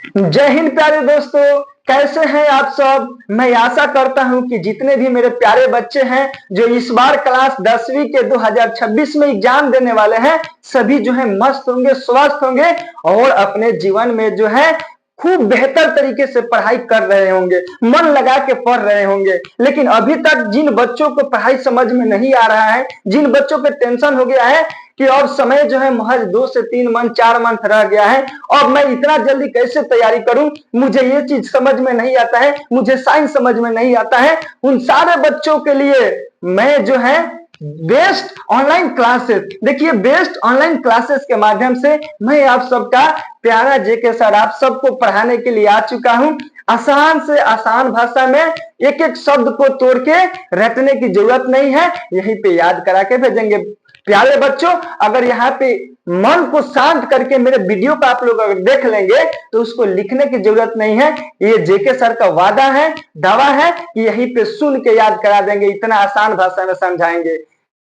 जय हिंद प्यारे दोस्तों, कैसे हैं आप सब। मैं आशा करता हूं कि जितने भी मेरे प्यारे बच्चे हैं जो इस बार क्लास 10वीं के 2026 में एग्जाम देने वाले हैं, सभी जो है मस्त होंगे, स्वस्थ होंगे और अपने जीवन में जो है खूब बेहतर तरीके से पढ़ाई कर रहे होंगे, मन लगा के पढ़ रहे होंगे। लेकिन अभी तक जिन बच्चों को पढ़ाई समझ में नहीं आ रहा है, जिन बच्चों पे टेंशन हो गया है कि अब समय जो है महज 2 से 3 मंथ 4 मंथ रह गया है, अब मैं इतना जल्दी कैसे तैयारी करूं, मुझे ये चीज समझ में नहीं आता है, मुझे साइंस समझ में नहीं आता है, उन सारे बच्चों के लिए मैं जो है बेस्ट ऑनलाइन क्लासेस, देखिए बेस्ट ऑनलाइन क्लासेस के माध्यम से मैं आप सबका प्यारा जेके सर आप सबको पढ़ाने के लिए आ चुका हूं। आसान से आसान भाषा में एक एक शब्द को तोड़ के रटने की जरूरत नहीं है, यहीं पे याद करा के भेजेंगे। प्यारे बच्चों, अगर यहाँ पे मन को शांत करके मेरे वीडियो को आप लोग अगर देख लेंगे तो उसको लिखने की जरूरत नहीं है। ये जेके सर का वादा है, दावा है कि यहीं पे सुन के याद करा देंगे, इतना आसान भाषा में समझाएंगे।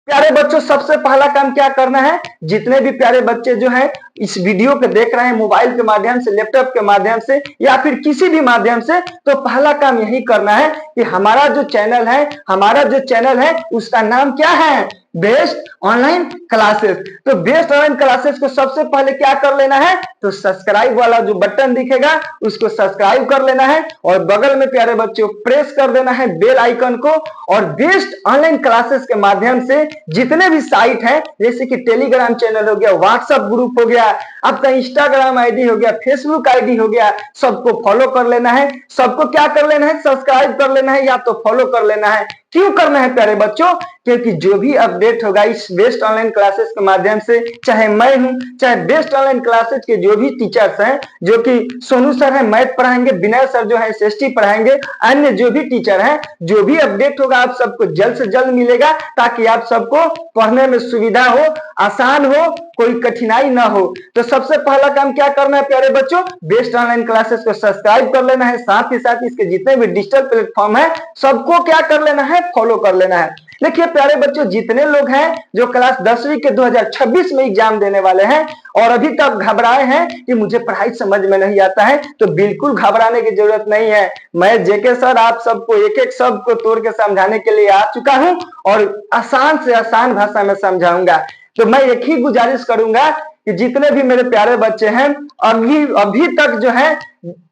प्यारे बच्चों, सबसे पहला काम क्या करना है, जितने भी प्यारे बच्चे जो हैं इस वीडियो को देख रहे हैं मोबाइल के माध्यम से, लैपटॉप के माध्यम से या फिर किसी भी माध्यम से, तो पहला काम यही करना है कि हमारा जो चैनल है उसका नाम क्या है, बेस्ट ऑनलाइन क्लासेस। तो बेस्ट ऑनलाइन क्लासेस को सबसे पहले क्या कर लेना है, तो सब्सक्राइब वाला जो बटन दिखेगा उसको सब्सक्राइब कर लेना है और बगल में प्यारे बच्चों प्रेस कर देना है बेल आइकन को। और बेस्ट ऑनलाइन क्लासेस के माध्यम से जितने भी साइट है, जैसे कि टेलीग्राम चैनल हो गया, व्हाट्सएप ग्रुप हो गया, आपका इंस्टाग्राम आईडी हो गया, फेसबुक आईडी हो गया, सबको फॉलो कर लेना है। सबको क्या कर लेना है, सब्सक्राइब कर लेना है या तो फॉलो कर लेना है। क्यों करना है प्यारे बच्चों, क्योंकि जो भी अपडेट होगा इस बेस्ट ऑनलाइन क्लासेस के माध्यम से, चाहे मैं हूं, चाहे बेस्ट ऑनलाइन क्लासेस के जो भी टीचर्स हैं, जो कि सोनू सर हैं मैथ पढ़ाएंगे, विनय सर जो है एसएसटी पढ़ाएंगे, अन्य जो भी टीचर हैं, जो भी अपडेट होगा आप सबको जल्द से जल्द मिलेगा, ताकि आप सबको पढ़ने में सुविधा हो, आसान हो, कोई कठिनाई ना हो। तो सबसे पहला काम क्या करना है प्यारे बच्चों, बेस्ट ऑनलाइन क्लासेस को सब्सक्राइब कर लेना है, साथ ही साथ इसके जितने भी डिजिटल प्लेटफॉर्म है सबको क्या कर लेना है, फॉलो कर लेना है। देखिए प्यारे बच्चों, जितने लोग हैं जो क्लास 10वीं के 2026 में एग्जाम देने वाले हैं और अभी तक घबराए हैं कि मुझे पढ़ाई समझ में नहीं आता है, तो बिल्कुल घबराने की जरूरत नहीं है। मैं जेके सर आप सबको एक एक शब्द को तोड़ के समझाने के लिए आ चुका हूं और आसान से आसान भाषा में समझाऊंगा। तो मैं एक ही गुजारिश करूंगा कि जितने भी मेरे प्यारे बच्चे हैं अभी तक जो है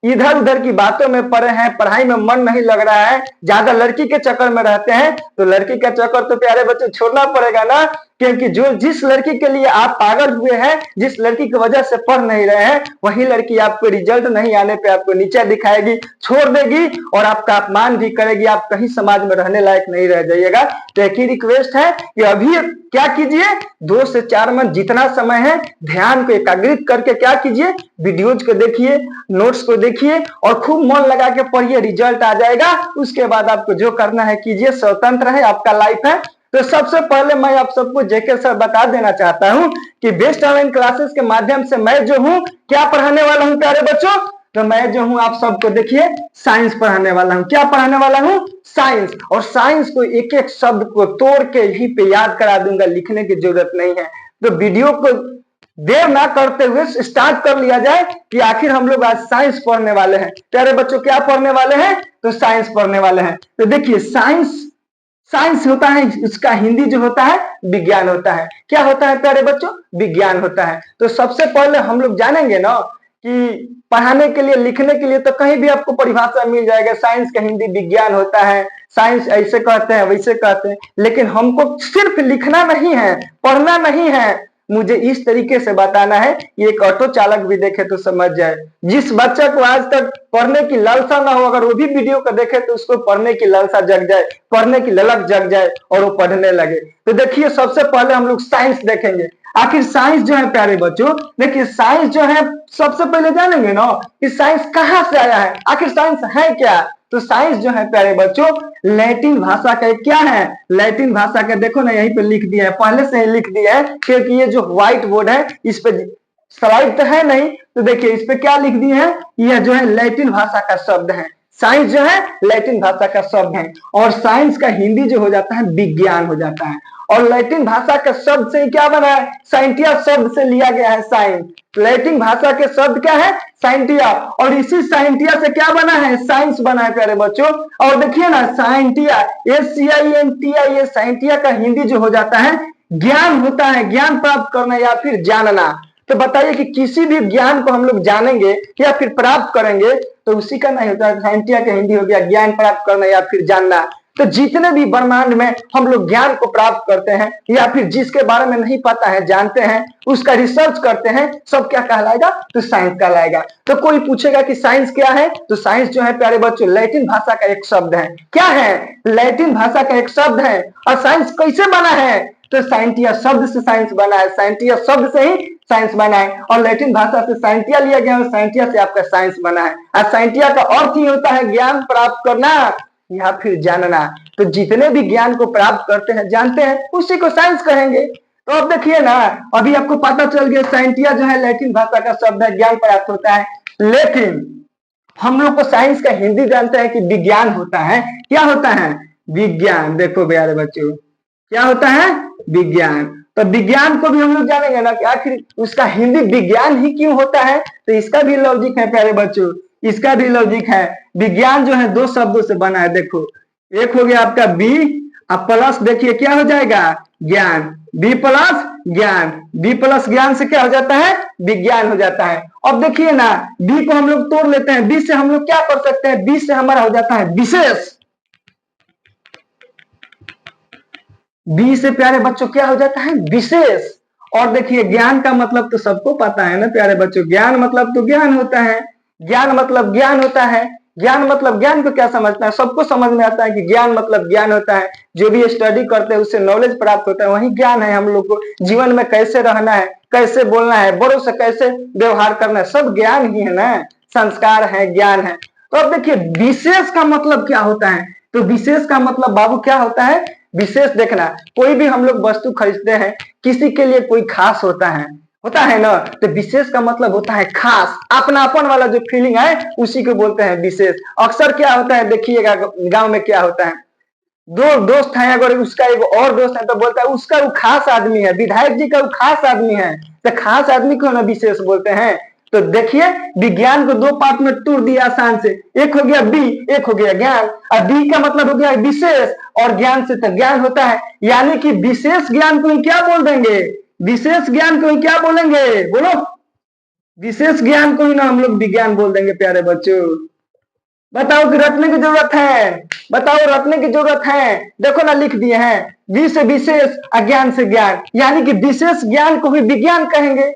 इधर उधर की बातों में पड़े हैं, पढ़ाई में मन नहीं लग रहा है, ज्यादा लड़की के चक्कर में रहते हैं, तो लड़की का चक्कर तो प्यारे बच्चे छोड़ना पड़ेगा ना, क्योंकि जिस लड़की के लिए आप पागल हुए हैं, जिस लड़की की वजह से पढ़ नहीं रहे हैं, वही लड़की आपको रिजल्ट नहीं आने पे आपको नीचे दिखाएगी, छोड़ देगी और आपका अपमान भी करेगी, आप कहीं समाज में रहने लायक नहीं रह जाइएगा। तो एक ही रिक्वेस्ट है कि अभी क्या कीजिए, 2 से 4 मंथ जितना समय है ध्यान को एकाग्रित करके क्या कीजिए, वीडियोज को देखिए, नोट्स को देखिए और खूब मन लगा के पढ़िए, रिजल्ट आ जाएगा। उसके बाद आपको जो करना है कीजिए, स्वतंत्र है, आपका लाइफ है। तो सबसे पहले मैं आप सबको जेके सर बता देना चाहता हूं कि बेस्ट ऑनलाइन क्लासेस के माध्यम से मैं जो हूं क्या पढ़ाने वाला हूं प्यारे बच्चों, तो मैं जो हूं आप सबको देखिए साइंस पढ़ाने वाला हूं। क्या पढ़ाने वाला हूं, साइंस। और साइंस को एक एक शब्द को तोड़ के यहीं पे याद करा दूंगा, लिखने की जरूरत नहीं है। तो वीडियो को देर ना करते हुए स्टार्ट कर लिया जाए कि आखिर हम लोग आज साइंस पढ़ने वाले हैं। प्यारे बच्चों क्या पढ़ने वाले हैं, तो साइंस पढ़ने वाले हैं। तो देखिए साइंस होता है, इसका हिंदी जो होता है विज्ञान होता है। क्या होता है प्यारे बच्चों, विज्ञान होता है। तो सबसे पहले हम लोग जानेंगे ना कि पढ़ाने के लिए, लिखने के लिए तो कहीं भी आपको परिभाषा मिल जाएगा, साइंस का हिंदी विज्ञान होता है, साइंस ऐसे कहते हैं वैसे कहते हैं, लेकिन हमको सिर्फ लिखना नहीं है, पढ़ना नहीं है, मुझे इस तरीके से बताना है कि एक ऑटो चालक भी देखे तो समझ जाए। जिस बच्चे को आज तक पढ़ने की लालसा ना हो, अगर वो भी वीडियो को देखे तो उसको पढ़ने की लालसा जग जाए, पढ़ने की ललक जग जाए और वो पढ़ने लगे। तो देखिए सबसे पहले हम लोग साइंस देखेंगे। आखिर साइंस जो है प्यारे बच्चों, देखिए साइंस जो है सबसे पहले जानेंगे ना कि साइंस कहाँ से आया है, आखिर साइंस है क्या। तो साइंस जो है प्यारे बच्चों लैटिन भाषा का क्या है, लैटिन भाषा का देखो ना यहीं पे लिख दिया है, पहले से ही लिख दिया है, क्योंकि ये जो व्हाइट बोर्ड है इस पे स्लाइड तो है नहीं, तो देखिए इस पे क्या लिख दिए हैं, यह जो है लैटिन भाषा का शब्द है। साइंस जो है लैटिन भाषा का शब्द है, और साइंस का हिंदी जो हो जाता है विज्ञान हो जाता है। और लैटिन भाषा के शब्द से क्या बना है? साइंटिया शब्द से लिया गया है साइंस। लैटिन भाषा के शब्द क्या है? साइंटिया, और इसी साइंटिया से क्या बना है? साइंस बना है प्यारे बच्चों। और देखिए ना, साइंटिया SCINTIA, साइंटिया का हिंदी जो हो जाता है ज्ञान होता है, ज्ञान प्राप्त करना या फिर जानना। तो बताइए कि किसी भी ज्ञान को हम लोग जानेंगे या फिर प्राप्त करेंगे तो उसी का नहीं होता है। साइंटिया का हिंदी हो गया ज्ञान प्राप्त करना या फिर जानना। तो जितने भी ब्रह्मांड में हम लोग ज्ञान को प्राप्त करते हैं या फिर जिसके बारे में नहीं पता है जानते हैं, उसका रिसर्च करते हैं, सब क्या कहलाएगा? तो साइंस कहलाएगा। तो कोई पूछेगा कि साइंस क्या है? तो साइंस जो है प्यारे बच्चों लैटिन भाषा का एक शब्द है। क्या है? लैटिन भाषा का एक शब्द है। और साइंस कैसे बना है? तो साइंटिया शब्द से साइंस बना है, साइंटिया शब्द से ही साइंस बना है, और लैटिन भाषा से साइंटिया लिया गया और साइंटिया से आपका साइंस बना है। और साइंटिया का अर्थ ही होता है ज्ञान प्राप्त करना या फिर जानना। तो जितने भी ज्ञान को प्राप्त करते हैं जानते हैं उसी को साइंस कहेंगे। तो अब देखिए ना, अभी आपको पता चल गया साइंटिया जो है लैटिन भाषा का शब्द है, ज्ञान प्राप्त होता है। लेकिन हम लोग को साइंस का हिंदी जानते हैं कि विज्ञान होता है। क्या होता है? विज्ञान। देखो प्यारे बच्चों क्या होता है? विज्ञान। तो विज्ञान को भी हम लोग जानेंगे ना कि आखिर उसका हिंदी विज्ञान ही क्यों होता है। तो इसका भी लॉजिक है प्यारे बच्चों, इसका भी लॉजिक है। विज्ञान जो है दो शब्दों से बना है। देखो, एक हो गया आपका बी, अब प्लस देखिए क्या हो जाएगा? ज्ञान। बी प्लस ज्ञान, बी प्लस ज्ञान से क्या हो जाता है? विज्ञान हो जाता है। अब देखिए ना, बी को हम लोग तोड़ लेते हैं, बी से हम लोग क्या कर सकते हैं? बी से हमारा हो जाता है विशेष। बी से प्यारे बच्चों क्या हो जाता है? विशेष। और देखिए ज्ञान का मतलब तो सबको पता है ना प्यारे बच्चों, ज्ञान मतलब तो ज्ञान होता है। ज्ञान मतलब ज्ञान होता है। ज्ञान मतलब ज्ञान को क्या समझता है? सबको समझ में आता है कि ज्ञान मतलब ज्ञान होता है। जो भी स्टडी करते हैं उससे नॉलेज प्राप्त होता है, वही ज्ञान है। हम लोग को जीवन में कैसे रहना है, कैसे बोलना है, बड़ों से कैसे व्यवहार करना है, सब ज्ञान ही है ना, संस्कार है, ज्ञान है। तो अब देखिए विशेष का मतलब क्या होता है? तो विशेष का मतलब बाबू क्या होता है? विशेष देखना, कोई भी हम लोग वस्तु खरीदते हैं, किसी के लिए कोई खास होता है ना। तो विशेष का मतलब होता है खास, अपनापन वाला जो फीलिंग है उसी को बोलते हैं विशेष। अक्सर क्या होता है देखिएगा, गांव में क्या होता है, दो दोस्त हैं, अगर उसका एक और दोस्त है तो बोलता है उसका वो खास आदमी है, विधायक जी का वो खास आदमी है। तो खास आदमी को ना विशेष बोलते हैं। तो देखिए विज्ञान को दो पार्ट में तोड़ दिया आसान से, एक हो गया बी, एक हो गया ज्ञान। और बी का मतलब हो गया विशेष, और ज्ञान से तो ज्ञान होता है। यानी कि विशेष ज्ञान को ही क्या बोल देंगे? विशेष ज्ञान को ही क्या बोलेंगे? बोलो, विशेष ज्ञान को ही ना हम लोग विज्ञान बोल देंगे प्यारे बच्चों। बताओ कि रटने की जरूरत है? बताओ रटने की जरूरत है? देखो ना लिख दिए हैं, वि से विशेष, अज्ञान से ज्ञान, यानी कि विशेष ज्ञान को भी विज्ञान कहेंगे।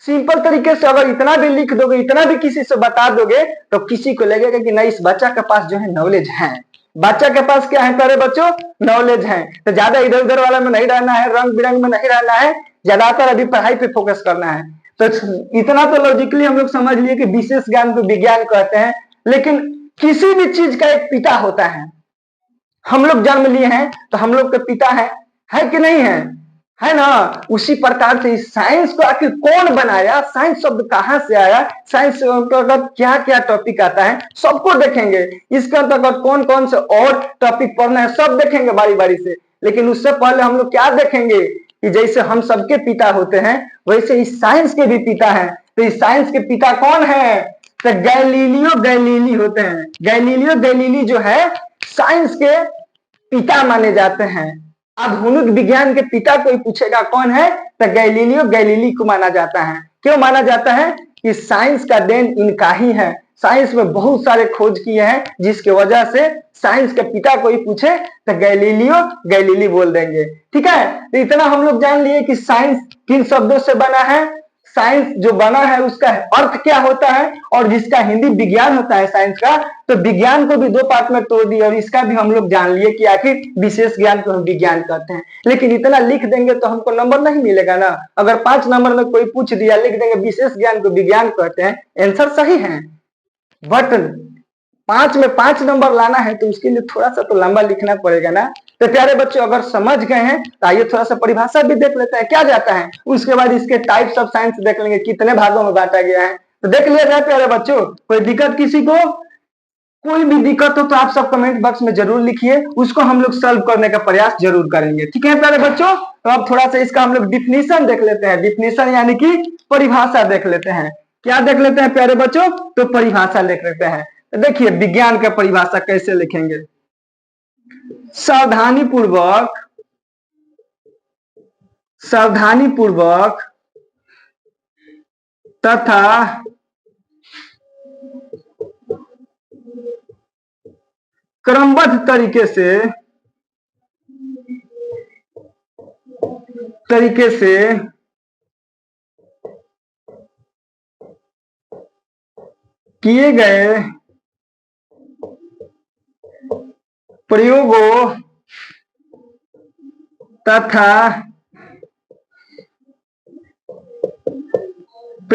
सिंपल तरीके से अगर इतना भी लिख दोगे, इतना भी किसी से बता दोगे, तो किसी को लगेगा कि नहीं, इस बच्चा के पास जो है नॉलेज है। बच्चा के पास क्या है प्यारे बच्चों? नॉलेज है। तो ज्यादा इधर उधर वाला में नहीं रहना है, रंग बिरंग में नहीं रहना है, ज्यादातर अभी पढ़ाई पे फोकस करना है। तो इतना तो लॉजिकली हम लोग समझ लिए कि विशेष ज्ञान को विज्ञान कहते हैं। लेकिन किसी भी चीज का एक पिता होता है। हम लोग जन्म लिए हैं तो हम लोग के पिता है कि नहीं है ना। उसी प्रकार से इस साइंस को आखिर कौन बनाया, साइंस शब्द कहां से आया, साइंस के अंतर्गत क्या क्या टॉपिक आता है, सबको देखेंगे। इसके अंतर्गत कौन कौन से और टॉपिक पढ़ना है सब देखेंगे बारी बारी से। लेकिन उससे पहले हम लोग क्या देखेंगे कि जैसे हम सबके पिता होते हैं वैसे इस साइंस के भी पिता हैं। तो इस साइंस के पिता कौन है? तो गैलीलियो गैलीली होते हैं। गैलीलियो गैलीली जो है साइंस के पिता माने जाते हैं। आधुनिक विज्ञान के पिता कोई पूछेगा कौन है, तो गैलीलियो गैलीली को माना जाता है। क्यों माना जाता है? कि साइंस का देन इनका ही है। साइंस में बहुत सारे खोज किए हैं, जिसकी वजह से साइंस के पिता कोई पूछे तो गैलीलियो गैलीली बोल देंगे। ठीक है, तो इतना हम लोग जान लिए कि साइंस किन शब्दों से बना है, साइंस जो बना है उसका अर्थ क्या होता है, और जिसका हिंदी विज्ञान होता है साइंस का। तो विज्ञान को भी दो पार्ट में तोड़ दिया और इसका भी हम लोग जान लिए कि आखिर विशेष ज्ञान को हम विज्ञान कहते हैं। लेकिन इतना लिख देंगे तो हमको नंबर नहीं मिलेगा ना। अगर 5 नंबर में कोई पूछ दिया, लिख देंगे विशेष ज्ञान को विज्ञान कहते हैं, आंसर सही है। बट 5 में 5 नंबर लाना है तो उसके लिए थोड़ा सा तो लंबा लिखना पड़ेगा ना। तो प्यारे बच्चों अगर समझ गए हैं तो आइए थोड़ा सा परिभाषा भी देख लेते हैं क्या जाता है। उसके बाद इसके टाइप्स ऑफ साइंस देख लेंगे, कितने भागों में बांटा गया है। तो देख लिया जाए प्यारे बच्चों, कोई दिक्कत किसी को? कोई भी दिक्कत हो तो आप सब कमेंट बॉक्स में जरूर लिखिए, उसको हम लोग सॉल्व करने का प्रयास जरूर करेंगे। ठीक है प्यारे बच्चों, तो अब थोड़ा सा इसका हम लोग डिफिनीशन देख लेते हैं। डिफिनीशन यानी कि परिभाषा देख लेते हैं। क्या देख लेते हैं प्यारे बच्चों? तो परिभाषा देख लेते हैं। तो देखिए विज्ञान का परिभाषा कैसे लिखेंगे। सावधानी पूर्वक तथा क्रमबद्ध तरीके से किए गए प्रयोगों तथा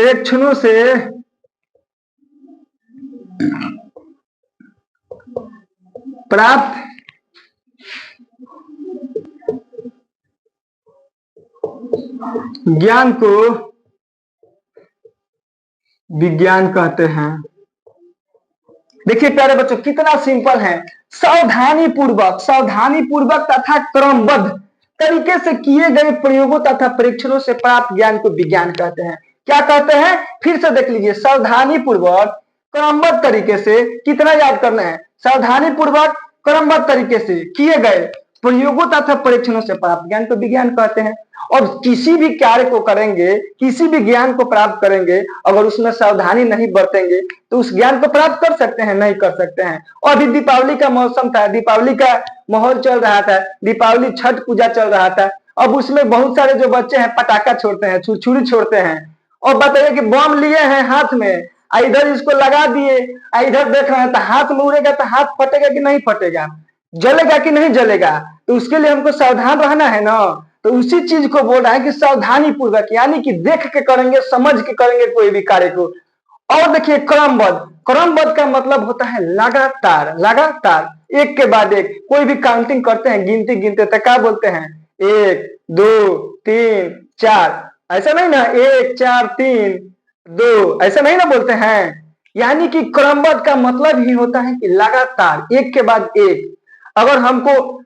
परीक्षणों से प्राप्त ज्ञान को विज्ञान कहते हैं। देखिए प्यारे बच्चों कितना सिंपल है। सावधानी पूर्वक तथा क्रमबद्ध तरीके से किए गए प्रयोगों तथा परीक्षणों से प्राप्त ज्ञान को विज्ञान कहते हैं। क्या कहते हैं? फिर से देख लीजिए। सावधानी पूर्वक क्रमबद्ध तरीके से, कितना याद करना है? सावधानी पूर्वक क्रमबद्ध तरीके से किए गए प्रयोगों तथा परीक्षणों से प्राप्त ज्ञान को विज्ञान कहते हैं। और किसी भी कार्य को करेंगे, किसी भी ज्ञान को प्राप्त करेंगे, अगर उसमें सावधानी नहीं बरतेंगे तो उस ज्ञान को प्राप्त कर सकते हैं? नहीं कर सकते हैं। और अभी दीपावली का मौसम था, दीपावली का माहौल चल रहा था, दीपावली छठ पूजा चल रहा था। अब उसमें बहुत सारे जो बच्चे हैं पटाखा छोड़ते हैं, छुरछुरी छोड़ते हैं, और बताइए कि बम लिए हैं हाथ में, इधर इसको लगा दिए, इधर देख रहे हैं तो हाथ में उड़ेगा तो हाथ फटेगा कि नहीं फटेगा, जलेगा कि नहीं जलेगा? तो उसके लिए हमको सावधान रहना है ना। तो उसी चीज को बोल रहा है कि सावधानी पूर्वक, यानी कि देख के करेंगे, समझ के करेंगे कोई भी कार्य को। और देखिए क्रमबद्ध का मतलब होता है लगातार एक के बाद एक। कोई भी काउंटिंग करते हैं, गिनते तो क्या बोलते हैं? 1 2 3 4, ऐसा नहीं ना? 1 4 3 2, ऐसा नहीं ना बोलते हैं? यानी कि क्रमबद्ध का मतलब ही होता है कि लगातार एक के बाद एक। अगर हमको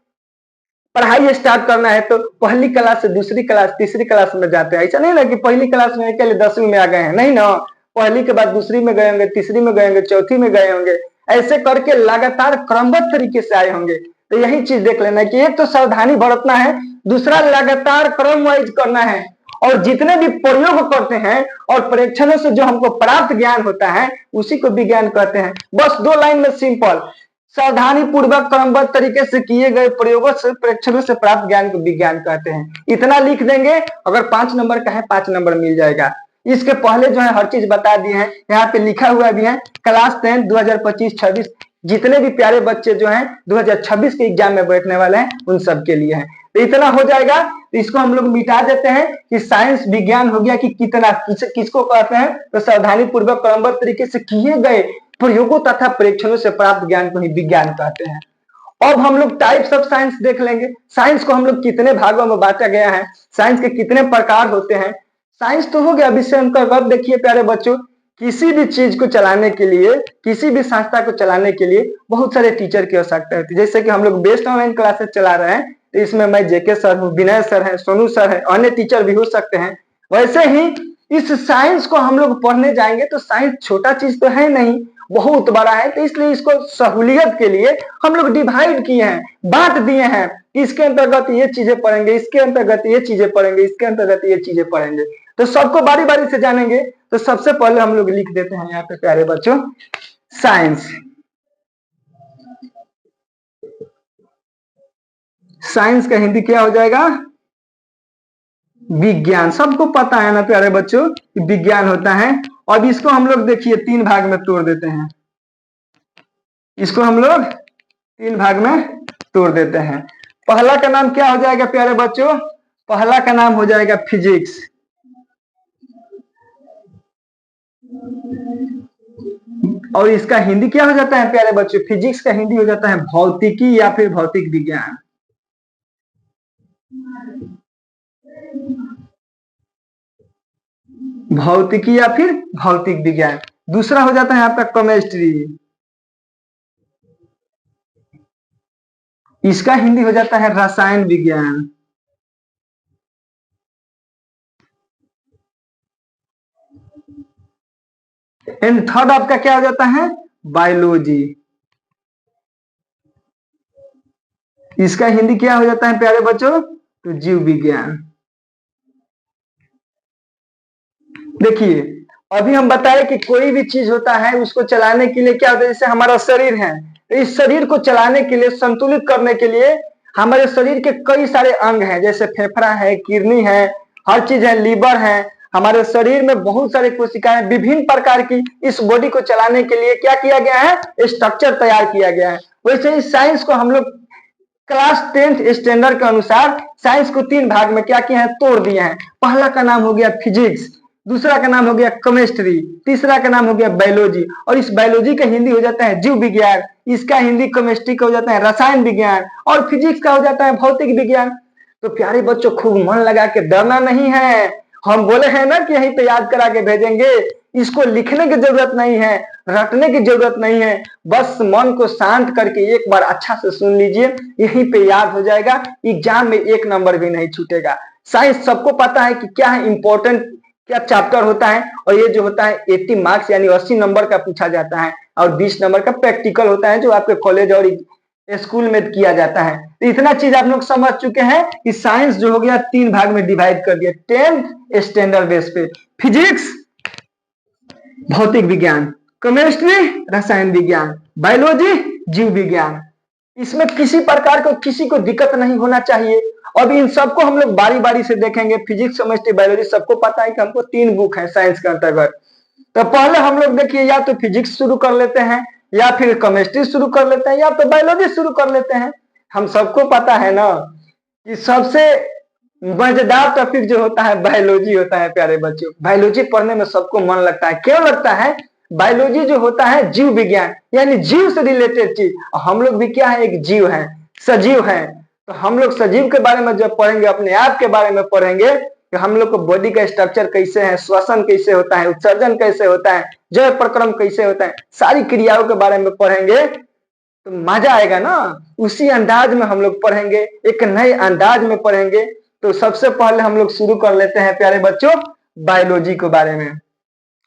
पढ़ाई स्टार्ट करना है तो पहली क्लास से दूसरी क्लास, तीसरी क्लास में जाते हैं। ऐसा नहीं ना कि पहली क्लास में अकेले 10वीं में आ गए हैं, नहीं ना। पहली के बाद दूसरी में गए होंगे, तीसरी में गए होंगे, चौथी में गए होंगे, ऐसे करके लगातार क्रमबद्ध तरीके से आए होंगे। तो यही चीज देख लेना कि एक तो सावधानी बरतना है, दूसरा लगातार क्रम वाइज करना है। और जितने भी प्रयोग करते हैं और परीक्षणों से जो हमको प्राप्त ज्ञान होता है उसी को विज्ञान कहते हैं। बस 2 लाइन में सिंपल। सावधानी पूर्वक क्रमबद्ध तरीके से किए गए प्रयोगों से परीक्षणों से प्राप्त ज्ञान को विज्ञान कहते हैं। इतना लिख देंगे, अगर 5 नंबर का है 5 नंबर मिल जाएगा। इसके पहले जो है हर चीज बता दिए हैं, यहाँ पे लिखा हुआ भी है। क्लास 10 2025-26 जितने भी प्यारे बच्चे जो हैं 2026 के एग्जाम में बैठने वाले हैं उन सब के लिए है। तो इतना हो जाएगा। तो इसको हम लोग मिटा देते हैं कि साइंस विज्ञान हो गया कि कितना किसको कहते हैं। तो सावधानी पूर्वक क्रमबद्ध तरीके से किए गए प्रयोगों तथा परीक्षणों से प्राप्त ज्ञान को ही विज्ञान कहते हैं। अब हम लोग टाइप्स ऑफ साइंस देख लेंगे। साइंस को हम लोग कितने भागों में बांटा गया है, साइंस के कितने प्रकार होते हैं। साइंस तो हो गया विषय उनका। अब देखिए प्यारे बच्चों, किसी भी चीज को चलाने के लिए, किसी भी संस्था को चलाने के लिए बहुत सारे टीचर की आवश्यकता होती है। जैसे कि हम लोग बेस्ट ऑनलाइन क्लासेस चला रहे हैं, तो इसमें मैं जेके सर हूँ, विनय सर है, सोनू सर है, अन्य टीचर भी हो सकते हैं। वैसे ही इस साइंस को हम लोग पढ़ने जाएंगे तो साइंस छोटा चीज तो है नहीं, बहुत बड़ा है। तो इसलिए इसको सहूलियत के लिए हम लोग डिवाइड किए हैं, बांट दिए हैं कि इसके अंतर्गत ये चीजें पढ़ेंगे, इसके अंतर्गत ये चीजें पढ़ेंगे, इसके अंतर्गत ये चीजें पढ़ेंगे। तो सबको बारी बारी से जानेंगे। तो सबसे पहले हम लोग लिख देते हैं यहाँ पे प्यारे बच्चों साइंस। साइंस का हिंदी क्या हो जाएगा? विज्ञान। सबको पता है ना प्यारे बच्चों कि विज्ञान होता है। अब इसको हम लोग देखिए 3 भाग में तोड़ देते हैं। इसको हम लोग 3 भाग में तोड़ देते हैं। पहला का नाम क्या हो जाएगा प्यारे बच्चों? पहला का नाम हो जाएगा फिजिक्स। और इसका हिंदी क्या हो जाता है प्यारे बच्चों? फिजिक्स का हिंदी हो जाता है भौतिकी या फिर भौतिक विज्ञान। भौतिकी या फिर भौतिक विज्ञान। दूसरा हो जाता है आपका केमिस्ट्री। इसका हिंदी हो जाता है रसायन विज्ञान। एंड थर्ड आपका क्या हो जाता है? बायोलॉजी। इसका हिंदी क्या हो जाता है प्यारे बच्चों? तो जीव विज्ञान। देखिए, अभी हम बताए कि कोई भी चीज होता है उसको चलाने के लिए क्या होता है, जैसे हमारा शरीर है, इस शरीर को चलाने के लिए, संतुलित करने के लिए हमारे शरीर के कई सारे अंग हैं, जैसे फेफड़ा है, किडनी है, हर चीज है, लीवर है। हमारे शरीर में बहुत सारी कोशिकाएं विभिन्न प्रकार की, इस बॉडी को चलाने के लिए क्या किया गया है? स्ट्रक्चर तैयार किया गया है। वैसे ही साइंस को हम लोग क्लास 10th स्टैंडर्ड के अनुसार साइंस को 3 भाग में क्या किया है? तोड़ दिया है। पहला का नाम हो गया फिजिक्स, दूसरा का नाम हो गया केमिस्ट्री, तीसरा का नाम हो गया बायोलॉजी। और इस बायोलॉजी का हिंदी हो जाता है जीव विज्ञान, इसका हिंदी केमिस्ट्री का हो जाता है रसायन विज्ञान, और फिजिक्स का हो जाता है भौतिक विज्ञान। तो प्यारे बच्चों, खूब मन लगा के, डरना नहीं है। हम बोले हैं ना कि यहीं पे याद करा के भेजेंगे। इसको लिखने की जरूरत नहीं है, रटने की जरूरत नहीं है, बस मन को शांत करके एक बार अच्छा से सुन लीजिए, यहीं पे याद हो जाएगा। एग्जाम में 1 नंबर भी नहीं छूटेगा। साइंस सबको पता है कि क्या है इंपॉर्टेंट, क्या चैप्टर होता है, और ये जो होता है 80 मार्क्स यानी 80 नंबर का पूछा जाता है, और 20 नंबर का प्रैक्टिकल होता है जो आपके कॉलेज और स्कूल में किया जाता है। तो इतना चीज आप लोग समझ चुके हैं कि साइंस जो हो गया 3 भाग में डिवाइड कर दिया 10th स्टैंडर्ड बेस पे। फिजिक्स भौतिक विज्ञान, केमिस्ट्री रसायन विज्ञान, बायोलॉजी जीव विज्ञान। इसमें किसी प्रकार को, किसी को दिक्कत नहीं होना चाहिए। अब इन सबको हम लोग बारी बारी से देखेंगे। फिजिक्स केमिस्ट्री बायोलॉजी सबको पता है कि हमको 3 बुक है साइंस के अंतर्गत। तो पहले हम लोग देखिए, या तो फिजिक्स शुरू कर लेते हैं, या फिर केमिस्ट्री शुरू कर लेते हैं, या तो बायोलॉजी शुरू कर लेते हैं। हम सबको पता है ना कि सबसे मजेदार टॉपिक जो होता है बायोलॉजी होता है प्यारे बच्चों। बायोलॉजी पढ़ने में सबको मन लगता है। क्यों लगता है? बायोलॉजी जो होता है जीव विज्ञान, यानी जीव से रिलेटेड चीज। हम लोग भी क्या है? एक जीव है, सजीव है। तो हम लोग सजीव के बारे में जब पढ़ेंगे, अपने आप के बारे में पढ़ेंगे कि हम लोग को बॉडी का स्ट्रक्चर कैसे है, श्वसन कैसे होता है, उत्सर्जन कैसे होता है, जय प्रक्रम कैसे होता है, सारी क्रियाओं के बारे में पढ़ेंगे तो मजा आएगा ना। उसी अंदाज में हम लोग पढ़ेंगे, एक नए अंदाज में पढ़ेंगे। तो सबसे पहले हम लोग शुरू कर लेते हैं प्यारे बच्चों बायोलॉजी के बारे में।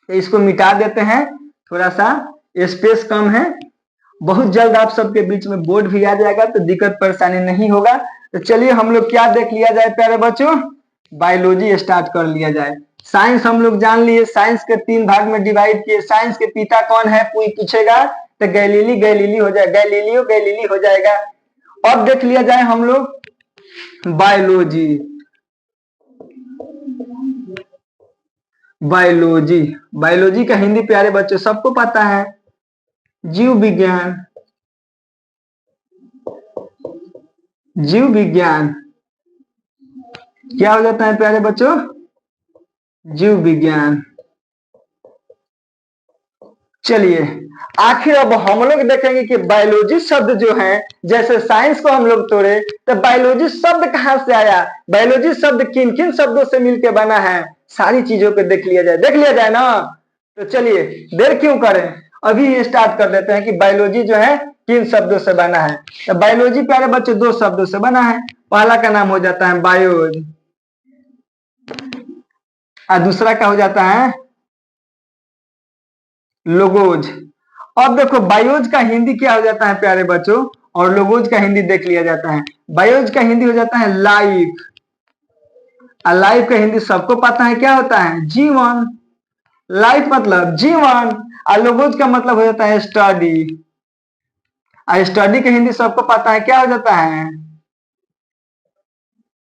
तो इसको मिटा देते हैं, थोड़ा सा स्पेस कम है। बहुत जल्द आप सबके बीच में बोर्ड भी आ जाएगा, तो दिक्कत परेशानी नहीं होगा। तो चलिए हम लोग क्या देख लिया जाए प्यारे बच्चों? बायोलॉजी स्टार्ट कर लिया जाए। साइंस हम लोग जान लिए, साइंस के 3 भाग में डिवाइड किए। साइंस के पिता कौन है कोई पूछेगा तो गैलीली हो जाएगा, गैलीली हो जाएगा। अब देख लिया जाए हम लोग बायोलॉजी। बायोलॉजी बायोलॉजी का हिंदी प्यारे बच्चों सबको पता है जीव विज्ञान। जीव विज्ञान क्या हो जाता है प्यारे बच्चों? जीव विज्ञान। चलिए आखिर अब हम लोग देखेंगे कि बायोलॉजी शब्द जो है, जैसे साइंस को हम लोग तोड़े तो बायोलॉजी शब्द कहां से आया, बायोलॉजी शब्द किन किन शब्दों से मिलकर बना है, सारी चीजों को देख लिया जाए ना। तो चलिए देर क्यों करें, अभी स्टार्ट कर देते हैं कि बायोलॉजी जो है किन शब्दों से बना है। तो बायोलॉजी प्यारे बच्चों 2 शब्दों से बना है। पहला का नाम हो जाता है बायोज, और दूसरा का हो जाता है लोगोज। अब देखो बायोज का हिंदी क्या हो जाता है प्यारे बच्चों, और लोगोज का हिंदी देख लिया जाता है। बायोज का हिंदी हो जाता है लाइफ, और लाइफ का हिंदी सबको पता है क्या होता है? जीवन। लाइफ मतलब जीवन, और लोगोज का मतलब हो जाता है स्टडी। और स्टडी का हिंदी सबको पता है क्या हो जाता है?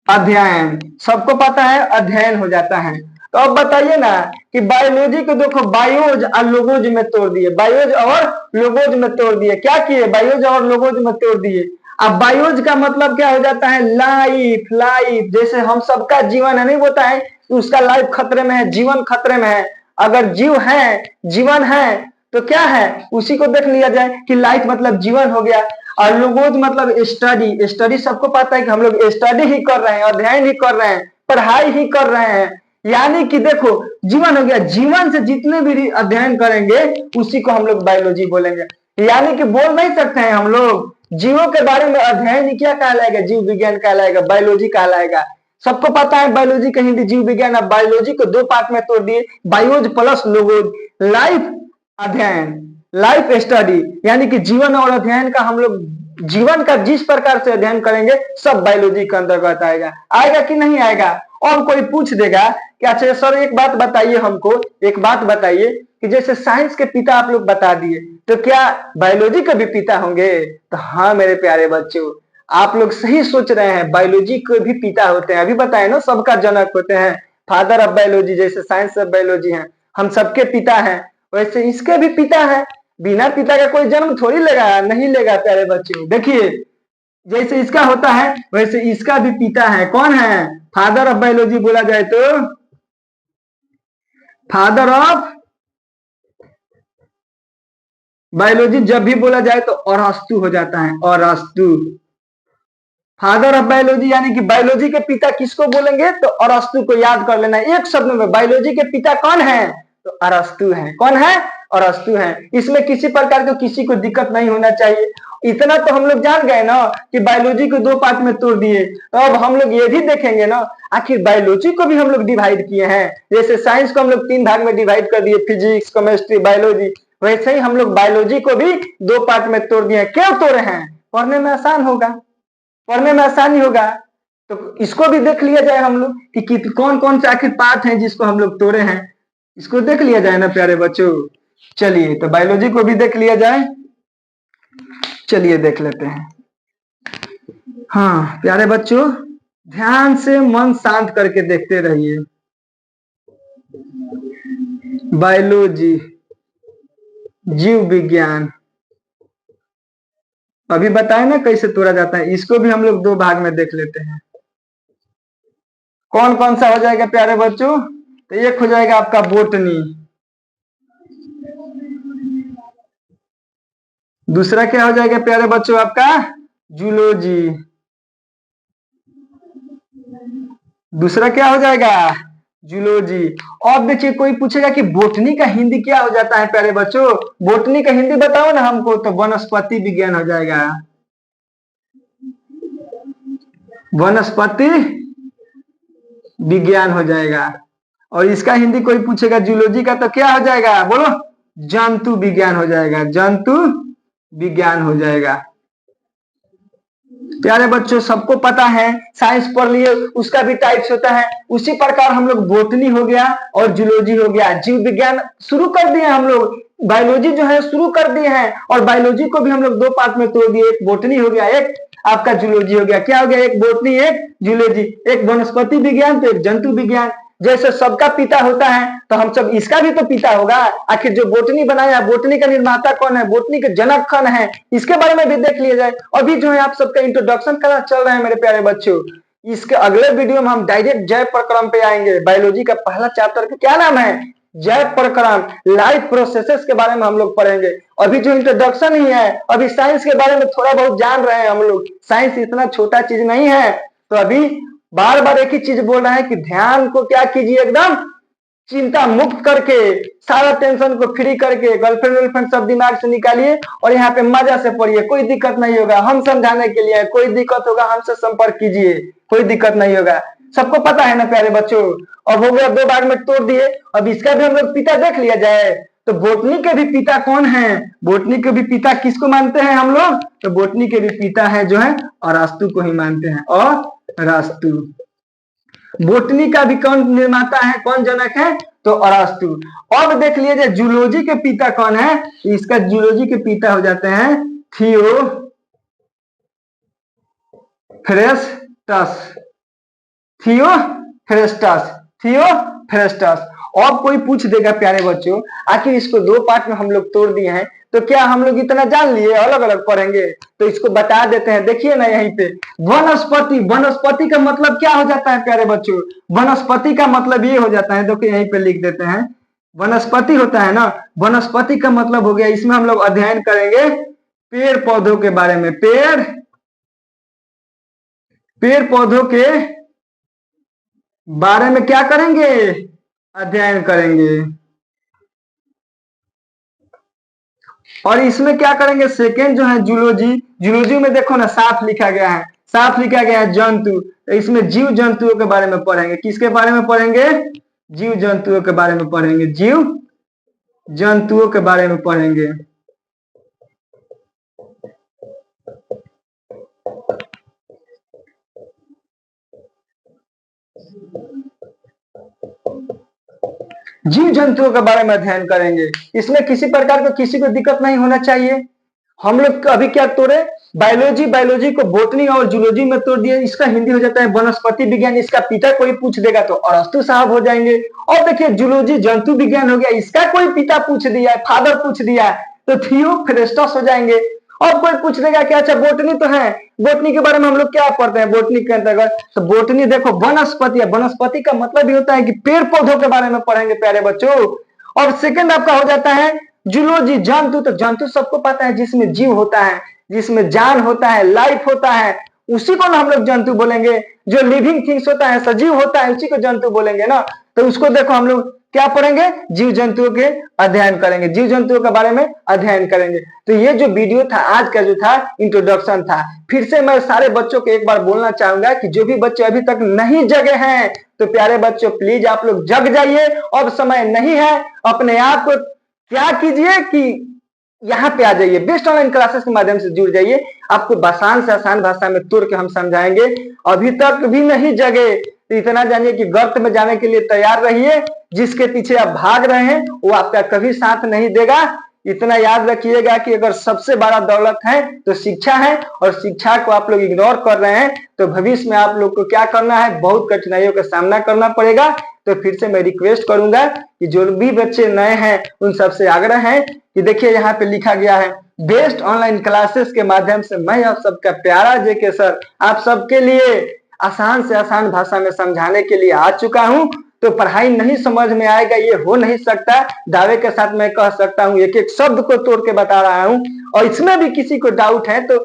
अध्ययन। सबको पता है अध्ययन हो जाता है। तो अब बताइए ना कि बायोलॉजी को देखो बायोज और लोगोज में तोड़ दिए, बायोज और लोगोज में तोड़ दिए। क्या किए? बायोज और लोगोज में तोड़ दिए। अब बायोज का मतलब क्या हो जाता है? लाइफ। लाइफ जैसे हम सबका जीवन है, नहीं होता है उसका लाइफ खतरे में है, जीवन खतरे में है। अगर जीव है, जीवन है, तो क्या है उसी को देख लिया जाए कि लाइफ मतलब जीवन हो गया। और लोगोज मतलब स्टडी। स्टडी सबको पता है कि हम लोग स्टडी ही कर रहे हैं, अध्ययन ही कर रहे हैं, पढ़ाई ही कर रहे हैं। यानी कि देखो जीवन हो गया, जीवन से जितने भी अध्ययन करेंगे उसी को हम लोग बायोलॉजी बोलेंगे। यानी कि बोल नहीं सकते हैं हम लोग जीवों के बारे में अध्ययन ही क्या कहलाएगा? जीव विज्ञान कहलाएगा, बायोलॉजी कहलाएगा। सबको पता है बायोलॉजी का हिंदी जीव विज्ञान। अब बायोलॉजी को दो पार्ट में तोड़ दिए, बायोज प्लस लोगोज। लाइफ अध्ययन, लाइफ स्टडी, यानी कि जीवन और अध्ययन का हम लोग जीवन का जिस प्रकार से अध्ययन करेंगे सब बायोलॉजी के अंतर्गत आएगा। आएगा कि नहीं आएगा? और कोई पूछ देगा कि अच्छा सर एक बात बताइए, हमको एक बात बताइए कि जैसे साइंस के पिता आप लोग बता दिए, तो क्या बायोलॉजी के भी पिता होंगे? तो हाँ मेरे प्यारे बच्चों, आप लोग सही सोच रहे हैं, बायोलॉजी के भी पिता होते हैं। अभी बताए ना, सबका जनक होते हैं, फादर ऑफ बायोलॉजी। जैसे साइंस ऑफ बायोलॉजी है, हम सबके पिता हैं, वैसे इसके भी पिता है। बिना पिता का कोई जन्म थोड़ी लेगा, नहीं लेगा प्यारे बच्चों। देखिए जैसे इसका होता है वैसे इसका भी पिता है। कौन है? फादर ऑफ बायोलॉजी बोला जाए तो फादर ऑफ बायोलॉजी जब भी बोला जाए तो अरस्तु हो जाता है, अरस्तु। फादर ऑफ बायोलॉजी यानी कि बायोलॉजी के पिता किसको बोलेंगे? तो अरस्तु को याद कर लेना एक शब्द में। बायोलॉजी के पिता कौन है? तो अरस्तु है। कौन है? अरस्तु है। इसमें किसी प्रकार को किसी को दिक्कत नहीं होना चाहिए। इतना तो हम लोग जान गए ना कि बायोलॉजी को दो पार्ट में तोड़ दिए। तो अब हम लोग ये भी देखेंगे ना, आखिर बायोलॉजी को भी हम लोग डिवाइड किए हैं। जैसे साइंस को हम लोग तीन भाग में डिवाइड कर दिए, फिजिक्स, केमिस्ट्री, बायोलॉजी, वैसे ही हम लोग बायोलॉजी को भी दो पार्ट में तोड़ दिए। क्यों तोड़े हैं? पढ़ने में आसान होगा, पढ़ने में आसानी होगा। तो इसको भी देख लिया जाए हम लोग कि कौन कौन से आखिर पार्ट हैं जिसको हम लोग तोड़े हैं। इसको देख लिया जाए ना प्यारे बच्चों। चलिए तो बायोलॉजी को भी देख लिया जाए। चलिए देख लेते हैं। हाँ प्यारे बच्चों, ध्यान से मन शांत करके देखते रहिए। बायोलॉजी, जीव विज्ञान, अभी बताए ना कैसे तोड़ा जाता है। इसको भी हम लोग दो भाग में देख लेते हैं। कौन कौन सा हो जाएगा प्यारे बच्चों? तो एक हो जाएगा आपका बोटनी, दूसरा क्या हो जाएगा प्यारे बच्चों आपका? जूलॉजी, दूसरा क्या हो जाएगा? जूलॉजी। अब देखिए कोई पूछेगा कि बोटनी का हिंदी क्या हो जाता है प्यारे बच्चों? बोटनी का हिंदी बताओ ना हमको। तो वनस्पति विज्ञान हो जाएगा, वनस्पति विज्ञान हो जाएगा। और इसका हिंदी कोई पूछेगा जूलॉजी का, तो क्या हो जाएगा? बोलो। जंतु विज्ञान हो जाएगा, जंतु विज्ञान हो जाएगा। प्यारे बच्चों सबको पता है, साइंस पढ़ लिए, उसका भी टाइप्स होता है। उसी प्रकार हम लोग बोटनी हो गया और जूलॉजी हो गया। जीव विज्ञान शुरू कर दिए हम लोग, बायोलॉजी जो है शुरू कर दिए हैं। और बायोलॉजी को भी हम लोग दो पार्ट में तोड़ दिए, एक बोटनी हो गया, एक आपका जूलॉजी हो गया। क्या हो गया? एक बोटनी, एक जूलॉजी, एक वनस्पति विज्ञान तो एक जंतु विज्ञान। जैसे सबका पिता होता है तो हम सब इसका भी तो पिता होगा। आखिर जो बोटनी बनाया, बोटनी का निर्माता कौन है? बोटनी के जनक कौन है? इसके बारे में भी देख लिया जाए। अभी जो है आप सबका इंट्रोडक्शन क्लास चल रहा है मेरे प्यारे बच्चों। इसके अगले वीडियो में हम डायरेक्ट जैव प्रक्रम पे आएंगे। बायोलॉजी का पहला चैप्टर का क्या नाम है? जैव प्रक्रम, लाइफ प्रोसेसेस के बारे में हम लोग पढ़ेंगे। अभी जो इंट्रोडक्शन ही है, अभी साइंस के बारे में थोड़ा बहुत जान रहे हैं हम लोग। साइंस इतना छोटा चीज नहीं है। तो अभी बार बार एक ही चीज बोल रहे हैं कि ध्यान को क्या कीजिए, एकदम चिंता मुक्त करके, सारा टेंशन को फ्री करके, गर्लफ्रेंड वर्लफ्रेंड सब दिमाग से निकालिए और यहाँ पे मजा से पढ़िए। कोई दिक्कत नहीं होगा, हम समझाने के लिए। कोई दिक्कत होगा हमसे संपर्क कीजिए, कोई दिक्कत नहीं होगा। सबको पता है ना प्यारे बच्चों। अब हो गया, दो भाग में तोड़ दिए। अब इसका भी हम लोग पिता देख लिया जाए। तो बोटनी के भी पिता कौन है? बोटनी के भी पिता किसको मानते हैं हम लोग? तो बोटनी के भी पिता है जो है अरस्तु को ही मानते हैं, अरस्तु। बोटनी का भी कौन निर्माता है, कौन जनक है? तो अरस्तु। अब देख लीजिए जूलॉजी के पिता कौन है? इसका जूलॉजी के पिता हो जाते हैं थियोफ्रेस्टस, थियोफ्रेस्टस, थियोफ्रेस्टस। अब कोई पूछ देगा प्यारे बच्चों, आखिर इसको दो पार्ट में हम लोग तोड़ दिए हैं, तो क्या हम लोग इतना जान लिए, अलग अलग पढ़ेंगे? तो इसको बता देते हैं। देखिए ना यहीं पे वनस्पति, वनस्पति का मतलब क्या हो जाता है प्यारे बच्चों? वनस्पति का मतलब ये हो जाता है, देखो यहीं पे लिख देते हैं। वनस्पति होता है ना, वनस्पति का मतलब हो गया, इसमें हम लोग अध्ययन करेंगे पेड़ पौधों के बारे में। पेड़ पौधों के बारे में क्या करेंगे? अध्ययन करेंगे। और इसमें क्या करेंगे, सेकेंड जो है जूलॉजी। जूलॉजी में देखो ना साफ लिखा गया है, साफ लिखा गया है जंतु, तो इसमें जीव जंतुओं के बारे में पढ़ेंगे। किसके बारे में पढ़ेंगे, जीव जंतुओं के बारे में पढ़ेंगे, जीव जंतुओं के बारे में पढ़ेंगे। जीव जंतुओं के बारे में अध्ययन करेंगे। इसमें किसी प्रकार का किसी को दिक्कत नहीं होना चाहिए। हम लोग अभी क्या तोड़े, बायोलॉजी, बायोलॉजी को बोटनी और जूलॉजी में तोड़ दिए। इसका हिंदी हो जाता है वनस्पति विज्ञान। इसका पिता कोई पूछ देगा तो अरस्तु साहब हो जाएंगे। और देखिए जूलॉजी जंतु विज्ञान हो गया, इसका कोई पिता पूछ दिया है, फादर पूछ दिया है तो थियोफ्रेस्टस हो जाएंगे। और कोई पूछ देगा कि अच्छा बोटनी तो है, बोटनी के बारे में हम लोग क्या पढ़ते हैं बोटनी के अंतर्गत, तो बोटनी देखो वनस्पति है। वनस्पति का मतलब ये होता है कि पेड़ पौधों के बारे में पढ़ेंगे प्यारे बच्चों। और सेकंड आपका हो जाता है जूलॉजी, जंतु। तो जंतु सबको पता है जिसमें जीव होता है, जिसमें जान होता है, लाइफ होता है, उसी को ना हम लोग जंतु बोलेंगे। जो लिविंग थिंग्स होता है, सजीव होता है, उसी को जंतु बोलेंगे ना। तो उसको देखो हम लोग क्या पढ़ेंगे, जीव जंतुओं के अध्ययन करेंगे, जीव जंतुओं के बारे में अध्ययन करेंगे। तो ये जो वीडियो था आज का जो था इंट्रोडक्शन था। फिर से मैं सारे बच्चों को एक बार बोलना चाहूंगा कि जो भी बच्चे अभी तक नहीं जगे हैं तो प्यारे बच्चों प्लीज आप लोग जग जाइए, अब समय नहीं है। अपने आप को क्या कीजिए कि यहाँ पे आ जाइए, बेस्ट ऑनलाइन क्लासेस के माध्यम से जुड़ जाइए। आपको आसान से आसान भाषा में तोड़ के हम समझाएंगे। अभी तक भी नहीं जगे तो इतना जानिए कि गर्त में जाने के लिए तैयार रहिए। जिसके पीछे आप भाग रहे हैं वो आपका कभी साथ नहीं देगा। इतना याद रखिएगा कि अगर सबसे बड़ा दौलत है तो शिक्षा है, और शिक्षा को आप लोग इग्नोर कर रहे हैं तो भविष्य में आप लोग को क्या करना है, बहुत कठिनाइयों का सामना करना पड़ेगा। तो फिर से मैं रिक्वेस्ट करूंगा कि जो भी बच्चे नए हैं उन सबसे आग्रह है कि देखिए यहाँ पे लिखा गया है बेस्ट ऑनलाइन क्लासेस के माध्यम से मैं आप सबका प्यारा जेके सर आप सबके लिए आसान से आसान भाषा में समझाने के लिए आ चुका हूं। तो पढ़ाई नहीं समझ में आएगा ये हो नहीं सकता, दावे के साथ मैं कह सकता हूं, एक एक शब्द को तोड़ के बता रहा हूं। और इसमें भी किसी को डाउट है तो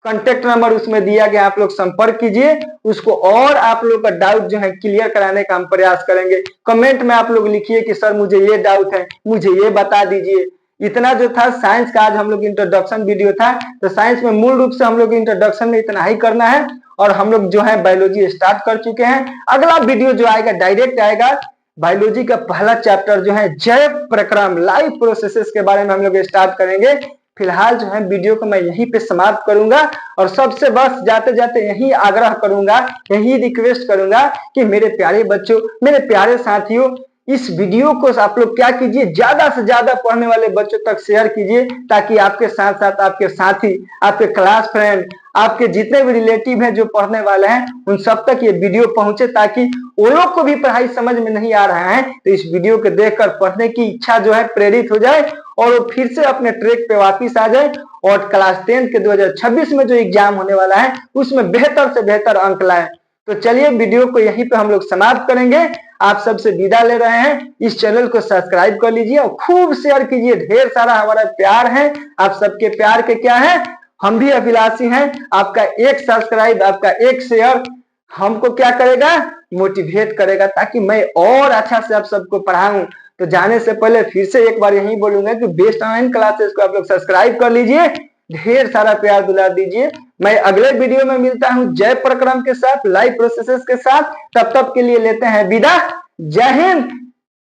कांटेक्ट नंबर उसमें दिया गया, आप लोग संपर्क कीजिए उसको, और आप लोग का डाउट जो है क्लियर कराने का हम प्रयास करेंगे। कमेंट में आप लोग लिखिए कि सर मुझे ये डाउट है, मुझे ये बता दीजिए। इतना जो था साइंस का आज हम लोग इंट्रोडक्शन वीडियो था। तो साइंस में मूल रूप से हम लोग इंट्रोडक्शन में इतना ही करना है, और हम लोग जो है बायोलॉजी स्टार्ट कर चुके हैं। अगला वीडियो जो आएगा डायरेक्ट आएगा बायोलॉजी का पहला चैप्टर जो है जैव प्रक्रम, लाइफ प्रोसेसेस के बारे में हम लोग स्टार्ट करेंगे। फिलहाल जो है वीडियो को मैं यहीं पे समाप्त करूंगा, और सबसे बस जाते जाते यही आग्रह करूंगा, यही रिक्वेस्ट करूंगा कि मेरे प्यारे बच्चों, मेरे प्यारे साथियों, इस वीडियो को आप लोग क्या कीजिए, ज्यादा से ज्यादा पढ़ने वाले बच्चों तक शेयर कीजिए, ताकि आपके साथ साथ आपके साथी, आपके क्लास फ्रेंड, आपके जितने भी रिलेटिव हैं जो पढ़ने वाले हैं उन सब तक ये वीडियो पहुंचे, ताकि वो लोग को भी पढ़ाई समझ में नहीं आ रहा है तो इस वीडियो को देखकर पढ़ने की इच्छा जो है प्रेरित हो जाए, और वो फिर से अपने ट्रैक पे वापिस आ जाए, और क्लास 10 के 2026 में जो एग्जाम होने वाला है उसमें बेहतर से बेहतर अंक लाए। तो चलिए वीडियो को यहीं पे हम लोग समाप्त करेंगे। आप सबसे विदा ले रहे हैं। इस चैनल को सब्सक्राइब कर लीजिए और खूब शेयर कीजिए, ढेर सारा हमारा प्यार है। आप सबके प्यार के क्या है, हम भी अभिलाषी हैं। आपका एक सब्सक्राइब, आपका एक शेयर हमको क्या करेगा, मोटिवेट करेगा, ताकि मैं और अच्छा से आप सबको पढ़ाऊं। तो जाने से पहले फिर से एक बार यही बोलूंगा कि बेस्ट ऑनलाइन क्लासेस को आप लोग सब्सक्राइब कर लीजिए, ढेर सारा प्यार दुलार दीजिए। मैं अगले वीडियो में मिलता हूं जय प्रक्रम के साथ, लाइव प्रोसेसेस के साथ। तब के लिए लेते हैं विदा। जय हिंद,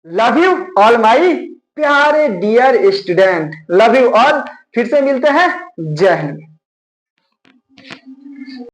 लव यू ऑल माई प्यारे dear student, love you all. फिर से मिलते हैं, जय हिंद।